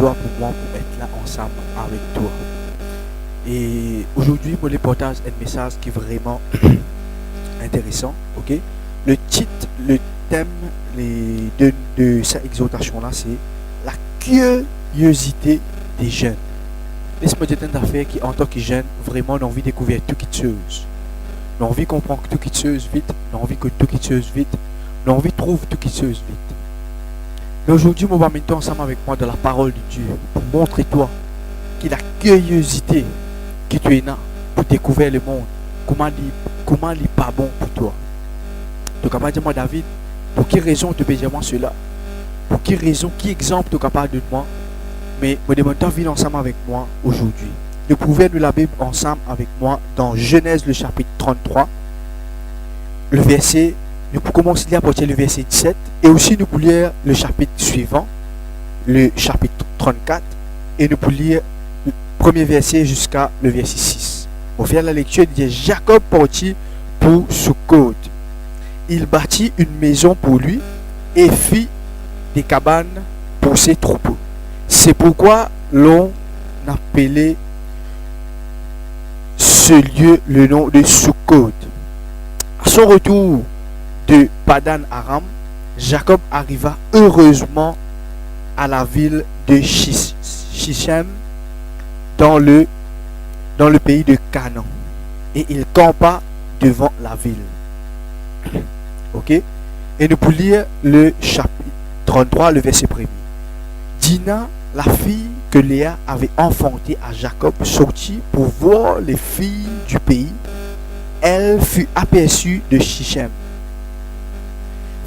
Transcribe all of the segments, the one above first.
toi, pour moi, pour être là ensemble avec toi. Et aujourd'hui, je vous partage un message qui est vraiment intéressant. Ok? Le titre, le thème de cette exhortation-là, c'est la curiosité des jeunes. Laisse-moi dire une affaire qui, en tant que jeune, vraiment, on a envie de découvrir tout qui chose. On a envie de comprendre tout qui chose vite. On a envie que tout qui chose vite. On a envie de trouver tout qui chose vite. Mais aujourd'hui, on va mettre ensemble avec moi de la parole de Dieu pour montrer toi qu'il a la curiosité que tu es là pour découvrir le monde. Comment il n'est pas bon pour toi. Tu es capable de dire, moi, David, pour quelle raison tu peux dire moi cela? Pour quelle raison, quel exemple tu es capable de moi? Mais me demande ta vie ensemble avec moi aujourd'hui. Vous pouvez lire la Bible ensemble avec moi dans Genèse le chapitre 33. Le verset, nous pouvons commencer à partir du verset 17. Et aussi nous pouvons lire le chapitre suivant, le chapitre 34. Et nous pouvons lire le premier verset jusqu'à le verset 6. On fait la lecture, il dit Jacob partit pour Sukkot. Il bâtit une maison pour lui et fit des cabanes pour ses troupeaux. C'est pourquoi l'on appelait ce lieu le nom de Sukkot. À son retour de Padan Aram, Jacob arriva heureusement à la ville de Shichem dans le pays de Canaan. Et il campa devant la ville. Ok? Et nous pouvons lire le chapitre 33, le verset 1er. Dina, la fille que Léa avait enfantée à Jacob, sortit pour voir les filles du pays. Elle fut aperçue de Shichem,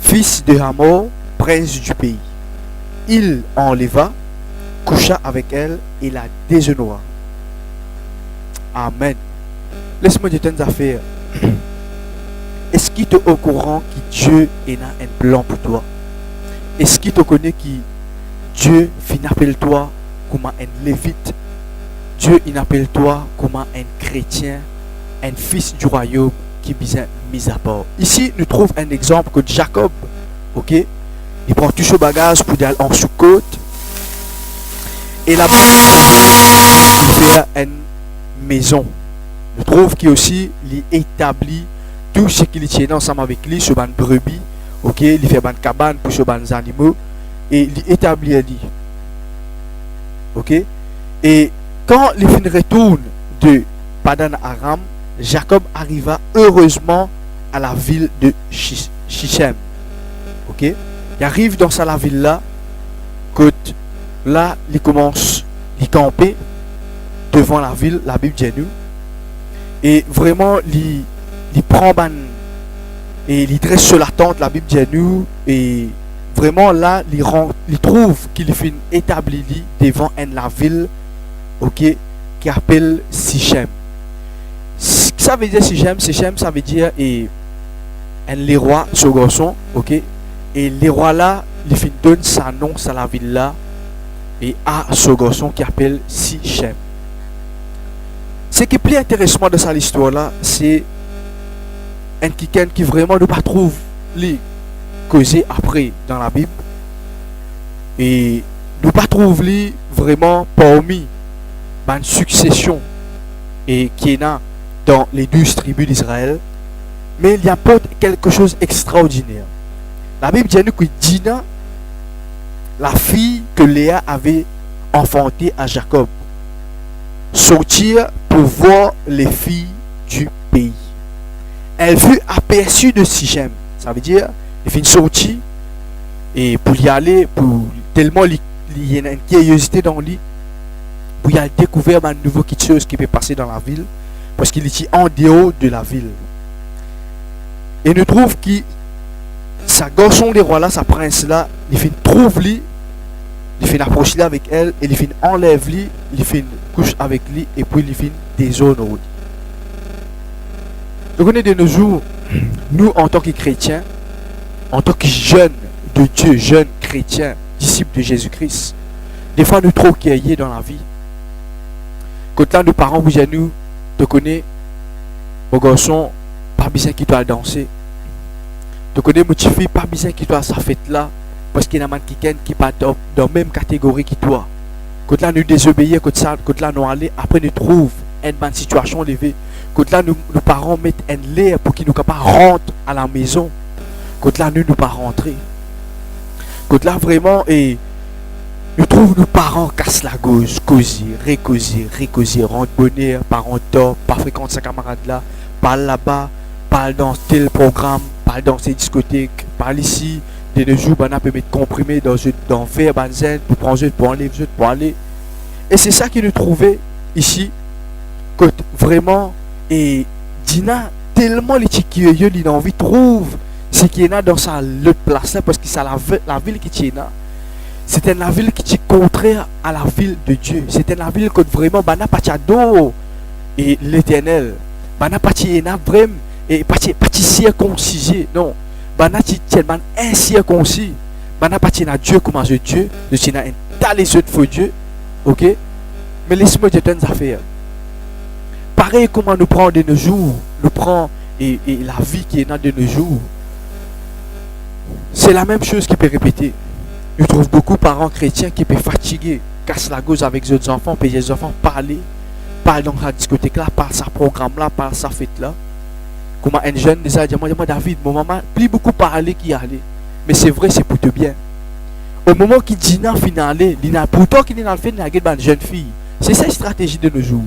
fils de Hamor, prince du pays. Il enleva, coucha avec elle et la déshonora. Amen. Laisse-moi dire une affaire. Est-ce qu'il te au courant que Dieu est là un plan pour toi? Est-ce qu'il te connaît qui Dieu appelle toi comme un lévite? Dieu il appelle toi comme un chrétien, un fils du royaume qui est mis à part. Ici, nous trouvons un exemple que Jacob, ok, il prend tout ce bagage pour aller en Sukkot. Et là-bas, il fait une maison. Nous trouvons qu'il aussi il établit tout ce qu'il tient ensemble avec lui sur une brebis. Ok, il fait une cabane pour ces animaux. Et il établit lui. Ok? Et quand il retourne de Padan Aram, Jacob arriva heureusement à la ville de Shichem. Ok? Il arrive dans la ville là, que là, il commence à camper devant la ville, la Bible dit nous. Et vraiment, il prend et il dresse sur la tente, la Bible dit nous. Et vraiment là, il trouve qu'il finit établi devant la ville, ok, qui appelle Shichem. Ça veut dire Shichem, ça veut dire les rois, ce garçon, ok. Et les rois là, il finit donne sa nom à la ville là et à ce garçon qui appelle Shichem. Ce qui est plus intéressant de cette histoire là, c'est un quelqu'un qui vraiment ne pas trouve les causé après dans la Bible et nous pas trouver vraiment parmi une succession et qui est là dans les 12 tribus d'Israël, mais il y apporte quelque chose d'extraordinaire. La Bible dit que Dina, la fille que Léa avait enfantée à Jacob, sortir pour voir les filles du pays. Elle fut aperçue de Shichem. Ça veut dire il fait une sortie et pour y aller, pour tellement il y a une curiosité dans lui, pour y aller découvrir une nouvelle chose qui peut passer dans la ville, parce qu'il est en dehors de la ville. Et nous trouve que sa garçon des rois là, sa prince là, il fait trouve lui, il fait approcher avec elle, et il fait enlève lui, il fait couche avec lui, et puis il fait déshonore. Vous connaissez de nos jours, nous en tant que chrétiens, en tant que jeunes de Dieu, jeunes chrétiens, disciples de Jésus-Christ, des fois nous trop cueillis dans la vie. Quand là nos parents vous nous te connaissent, mon garçon, pas besoin qu'il doit danser. Tu connais mon petit fille, pas besoin qu'il doit sa fête là, parce qu'il y a quelqu'un qui n'est pas dans la même catégorie que toi. Quand là nous désobéir, quand là nous aller, après nous trouve une bonne situation levée. Quand là nos parents mettent un l'air pour qu'ils nous capables rentrent à la maison. Quand là nous pas rentrer. Quand là vraiment et nous trouvons nos parents cassent la gauche, causer, rentre bonheur, parents top, pas fréquenter sa camarade là, parle là-bas, parle dans tel programme, parle dans ces discothèques, parle ici, de nos jours, on peut mettre comprimé dans verre, banzen, pour prendre jeu, pour enlever, pour aller. Et c'est ça qu'il nous trouvait ici, que vraiment, et Dina, tellement les chiquieux, il a envie de trouver ce qu'il y a dans sa place là, parce que c'est la ville qui est là. C'était la ville qui est contraire à la ville de Dieu. C'était la ville que vraiment, bana pachado et l'éternel. Bana pachi na vraiment, et pachi circoncisé. Non. Bana ti tellement incirconcis. Bana pachi na Dieu comme un Dieu. De tina un talé de faux Dieu. Ok? Mais laisse-moi dire une affaire. Pareil comment nous prend de nos jours. Nous prend et la vie qui est là de nos jours. C'est la même chose qui peut répéter. Je trouve beaucoup de parents chrétiens qui peuvent fatiguer, cassent la gauche avec les autres enfants, puis les enfants parlent dans la discothèque là, parlent sa programme là, parlent sa fête là. Comme un jeune disait, moi David, mon maman, plus beaucoup parler qui allait. Mais c'est vrai, c'est pour te bien. Au moment qu'il dit non, finalement, pourtant qu'il est dans le fait, il y a une jeune fille. C'est ça la stratégie de nos jours.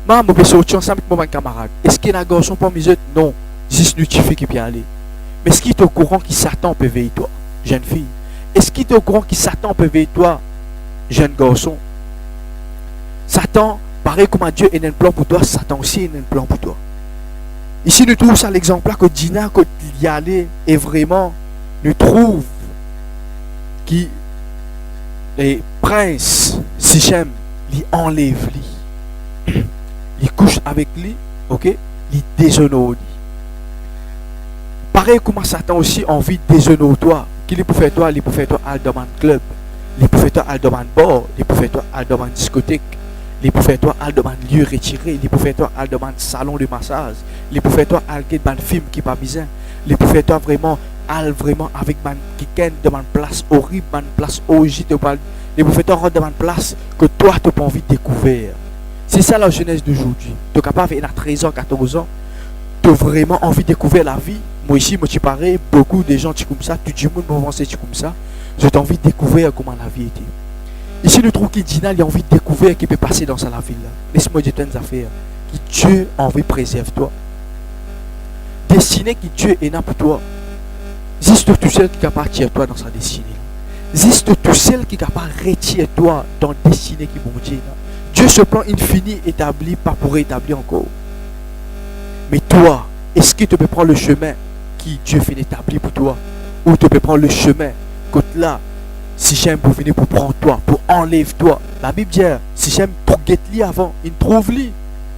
Maman, je peux sortir ensemble avec mon camarade. Est-ce qu'il y a un garçon pour mes autres? Non. Juste nous, tu fais qui peut aller. Mais est-ce qu'il est au courant qu'il Satan peut veiller toi, jeune fille? Est-ce qu'il est au courant que Satan peut veiller toi, jeune garçon? Satan, pareil comme Dieu est un plan pour toi, Satan aussi est un plan pour toi. Ici, nous trouvons ça l'exemple là que Dina, quand il y allait, et vraiment, nous trouve qui les princes, Sichem, il enlève lui. Il couche avec lui, ok? Il déshonore lui. Pareil comme Satan aussi envie de déshonorer toi. Qu'il peut faire toi, il peut faire toi à dans un club, il peut faire toi à dans un bar, il peut faire toi à dans une discothèque, il peut faire toi à dans un lieu retiré, il peut faire toi à dans un salon de massage, il peut faire toi à dans un film qui n'est pas bizarre, il peut faire toi vraiment avec un quelqu'un dans une place horrible, une place orgie, il peut faire toi dans une place que toi tu n'as pas envie de découvrir. C'est ça la jeunesse d'aujourd'hui. Tu es capable à 13 ans, 14 ans, tu as vraiment envie de découvrir la vie. Moi ici, moi tu parais, beaucoup de gens comme ça, tout le monde m'a avancé comme ça. J'ai envie de découvrir comment la vie était. Ici, le trou qui dit, il a envie de découvrir ce qui peut passer dans sa la ville. Laisse-moi dire une affaire. Que Dieu a envie de préserver toi. Destiné que Dieu est là pour toi. Juste tout seul qui est capable de tirer toi dans sa destinée. Juste tout seul qui est capable de retirer toi dans la destinée qui est bon Dieu. Dieu, ce plan infini établi, pas pour rétablir encore. Mais toi, est-ce que tu peux prendre le chemin qui Dieu fait établi pour toi? Ou tu peux prendre le chemin que là, si j'aime pour venir pour prendre toi, pour enlever toi. La Bible dit, si j'aime pour guetter avant, il trouve lui.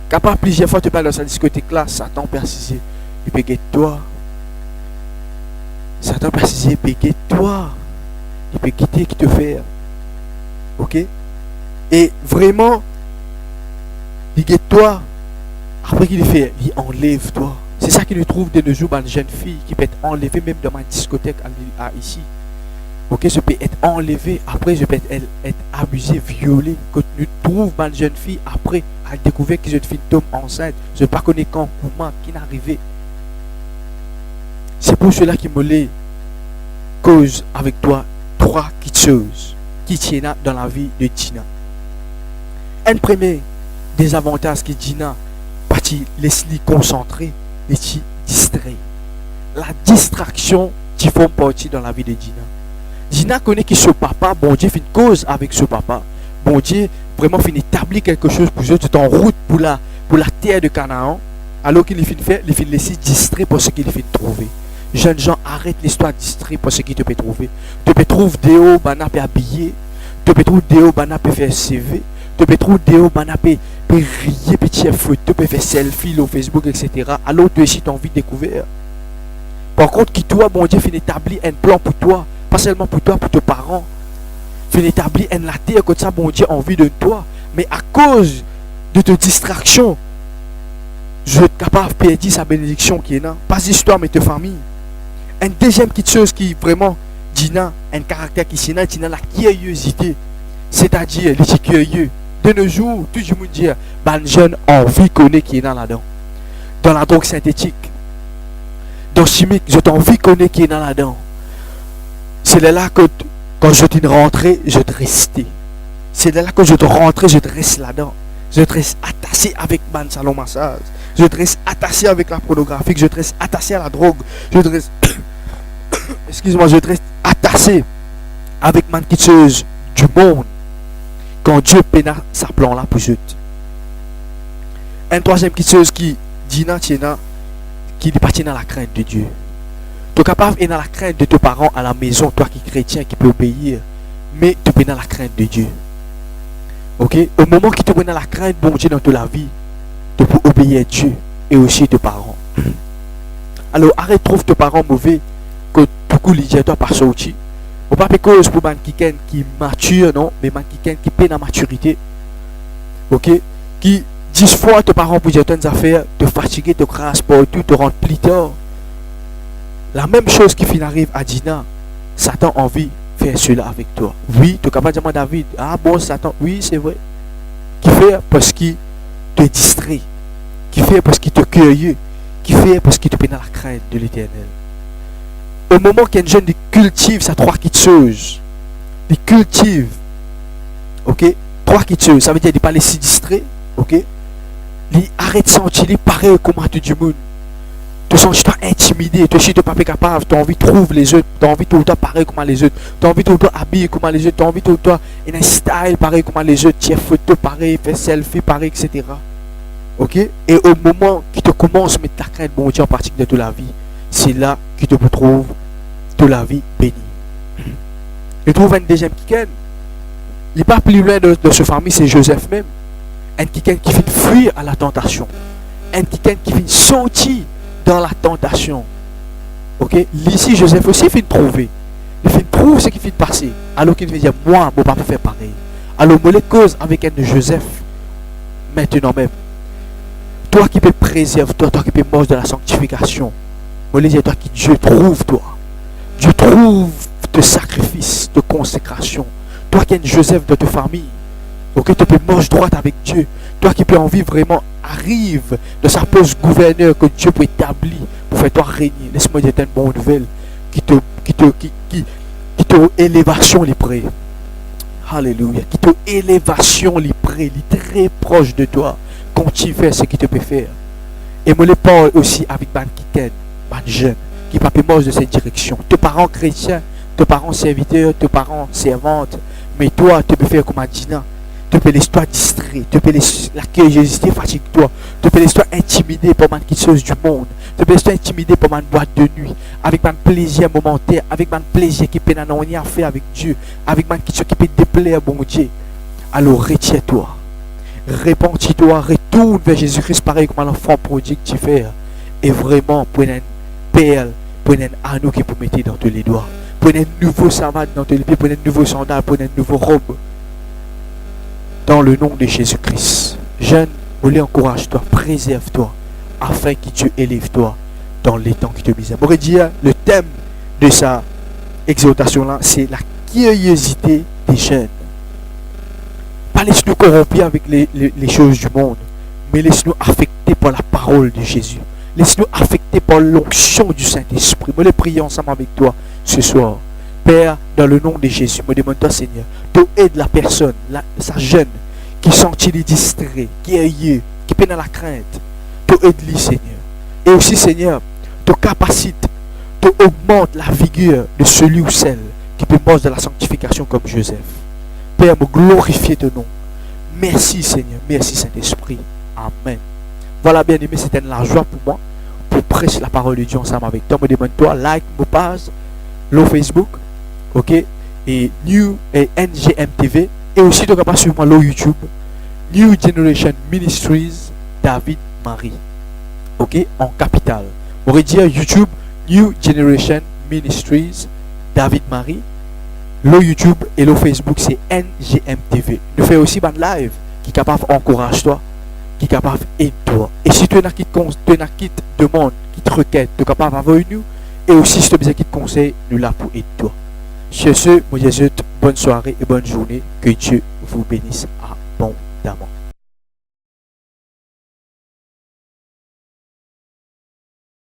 Capable plusieurs fois tu parles dans sa discothèque là, Satan persiste, il peut guetter toi. Satan persiste, il peut guetter toi. Il peut guetter qui te fait. Ok? Et vraiment, il guette toi. Après qu'il fait, il enlève toi. C'est ça qu'il nous trouve de nos jours dans une jeune fille qui peut être enlevée même dans ma discothèque ici. Ok, je peux être enlevé, après je peux être abusé, violé. Quand nous trouvons une jeune fille, après, à découvrir que cette fille tombe enceinte, je ne sais pas connaître quand, comment, qui n'est arrivé. C'est pour cela qu'il me les cause avec toi 3 choses qui tiennent dans la vie de Dina. Un premier désavantage que Dina, parti laisse-lui concentrer, laisse-lui distrait. La distraction qui font partie dans la vie de Dina. Dina connaît que ce papa, bon Dieu fait une cause avec ce papa. Bon Dieu vraiment fait établir quelque chose pour eux, tout en route pour la terre de Canaan. Alors qu'il fait faire, il fait laisser distrait pour ce qu'il fait trouver. Jeunes gens, arrête l'histoire distrait pour ce qu'il te peut trouver. Tu peux trouver des hauts, bana peut habiller. Tu peux trouver des hauts, bana peut faire CV. Tu peux trouver des hauts, bana peut rier, petit photo, tu peux faire selfie au Facebook, etc. Alors tu as envie de découvrir. Par contre, qui toi, bon Dieu fait établir un plan pour toi. Pas seulement pour toi, pour tes parents. Fait établir un la terre comme ça, bon Dieu a envie de toi. Mais à cause de tes distractions, je vais être capable de perdre sa bénédiction qui est là. Pas d'histoire, mais de famille. Une deuxième petite chose qui vraiment, Dina, un caractère qui est là, Dina, la curiosité. C'est-à-dire, les curieux. De nos jours, tout le monde dit, ben jeune envie connaît qui est dans là-dedans. Dans la drogue synthétique. Dans chimique, je t'envie connaît qui est dans là-dedans. C'est là que quand je t'ai rentré, je te restais. C'est là que je te rentrais, je te reste là-dedans. Je te reste attaché avec man salon massage. Je te reste attaché avec la pornographie. Je te reste attaché à la drogue. Je te reste excuse-moi, je te reste attaché avec man quitteuse du monde. Quand Dieu peina sa plan là pour jeter. Un troisième quitteuse qui dit non, qui est parti dans la crainte de Dieu. Tu es capable d'être dans la crainte de tes parents à la maison, toi qui es chrétien, qui peux obéir, mais tu es dans la crainte de Dieu. Ok? Au moment que tu es dans la crainte, bon Dieu, dans toute la vie, tu peux obéir à Dieu et aussi tes parents. Alors arrête, trouve tes parents mauvais, que tout coup, ils disent, toi, pas sorti. On ne pas cause pour man qui est mature, non, mais man qui peine dans la maturité. Ok? Qui 10 fois tes parents pour dire tes affaires, te fatiguer, te crasse partout, te rendre plus tard. La même chose qui finit arrive à Dina, Satan a envie de faire cela avec toi. Oui, tu es capable de dire à David, ah bon Satan, oui c'est vrai. Qui fait parce qu'il te distrait, qui fait parce qu'il te curieux, qui fait parce qu'il te peine dans la crainte de l'Éternel. Au moment qu'un jeune cultive sa trois quitteuses, il cultive, ok, trois quitteuses, ça veut dire qu'il n'est pas laissé distrait, ok. Il arrête de sentir, il pareil comme à tout le monde. Tu sens toi intimidé, tu n'es pas capable, tu as envie de trouver les autres, tu as envie tout le temps pareil comme les autres, tu as envie tout le temps habiller comme les autres, tu as envie tout le temps un style pareil comme les autres, tu as photo pareil, fais selfie pareil, etc. Ok? Et au moment que tu commences à mettre ta crainte, bon Dieu, en pratique de toute la vie, c'est là que tu retrouves toute la vie bénie. Je trouve un deuxième kiken. Il n'est pas plus loin de ce famille, c'est Joseph même. Un kiken qui fait fuir à la tentation. Un kiken qui fait sortir dans la tentation. Ok? Ici, Joseph aussi fait trouver. Il fait trouver ce qui fait passer. Alors qu'il veut dire, moi, je ne peux pas faire pareil. Alors, je les cause avec un de Joseph. Maintenant même. Toi qui peux préserver, toi qui peux manger de la sanctification. Je les dis, toi qui Dieu trouve, toi. Dieu trouve de sacrifice, de consécration. Toi qui es un Joseph de ta famille. Ok, tu peux manger droite avec Dieu. Toi qui peux en vivre vraiment, arrive de sa poste gouverneur que Dieu peut établir pour faire toi régner. Laisse-moi dire une bonne nouvelle qui te élévation les près. Alléluia. Qui te élévation les près, il est très proche de toi. Quand tu fais ce qu'il te peut faire. Et me le parle aussi avec ban qui jeune, qui ne peut pas manger de cette direction. Tes parents chrétiens, tes parents serviteurs, tes parents servantes, mais toi, tu peux faire comme Adina. Tu peux l'histoire distrait, tu peux la curiosité fatigue-toi, tu peux l'histoire intimidée par man qui chose du monde, tu peux l'histoire intimidée par man boîte de nuit, avec man plaisir momentaire, avec man plaisir qui peut n'en rien faire avec Dieu, avec man qui peut déplaire bon Dieu. Alors retiens-toi, répands-toi, retourne vers Jésus-Christ pareil comme un enfant prodigue tu fais, et vraiment prenez une perle, prenez un anneau qui peut mettre dans tous les doigts, prenez un nouveau savate dans tous les pieds, prenez un nouveau sandal, prenez une nouvelle robe. Dans le nom de Jésus-Christ. Jeune, voulez encourage-toi, préserve-toi, afin que Dieu élève-toi dans les temps qui te misent. On pourrait dire, le thème de sa exhortation-là, c'est la curiosité des jeunes. Pas laisse-nous corrompre avec les choses du monde, mais laisse-nous affecter par la parole de Jésus. Laisse-nous affecter par l'onction du Saint-Esprit. Moi, les prions ensemble avec toi ce soir. Père, dans le nom de Jésus, me demande-toi, Seigneur, tu aides la personne, sa jeune, qui sentit les distrait, qui est lieu, qui peine dans la crainte. Tu aides-lui, Seigneur. Et aussi, Seigneur, tu capacites, tu augmentes la vigueur de celui ou celle qui peut manger de la sanctification comme Joseph. Père, me glorifier ton nom. Merci, Seigneur. Merci, Saint-Esprit. Amen. Voilà, bien aimé, c'était la joie pour moi, pour prêcher la parole de Dieu ensemble avec toi. Me demande-toi, like, me passe, le Facebook. Ok, et New et NGMTV, et aussi tu peux suivre moi le YouTube New Generation Ministries David Marie, ok, en capital. On va dire YouTube New Generation Ministries David Marie. Le YouTube et le Facebook c'est NGMTV. Nous faisons aussi un live qui est capable d'encourager toi, qui est capable d'aider toi. Et si tu as qui te demande, qui te requête, tu es capable d'avoir nous. Et aussi si tu as besoin qui te conseille, nous là pour aider toi. Sur ce, moi je vous souhaite bonne soirée et bonne journée. Que Dieu vous bénisse. Amen.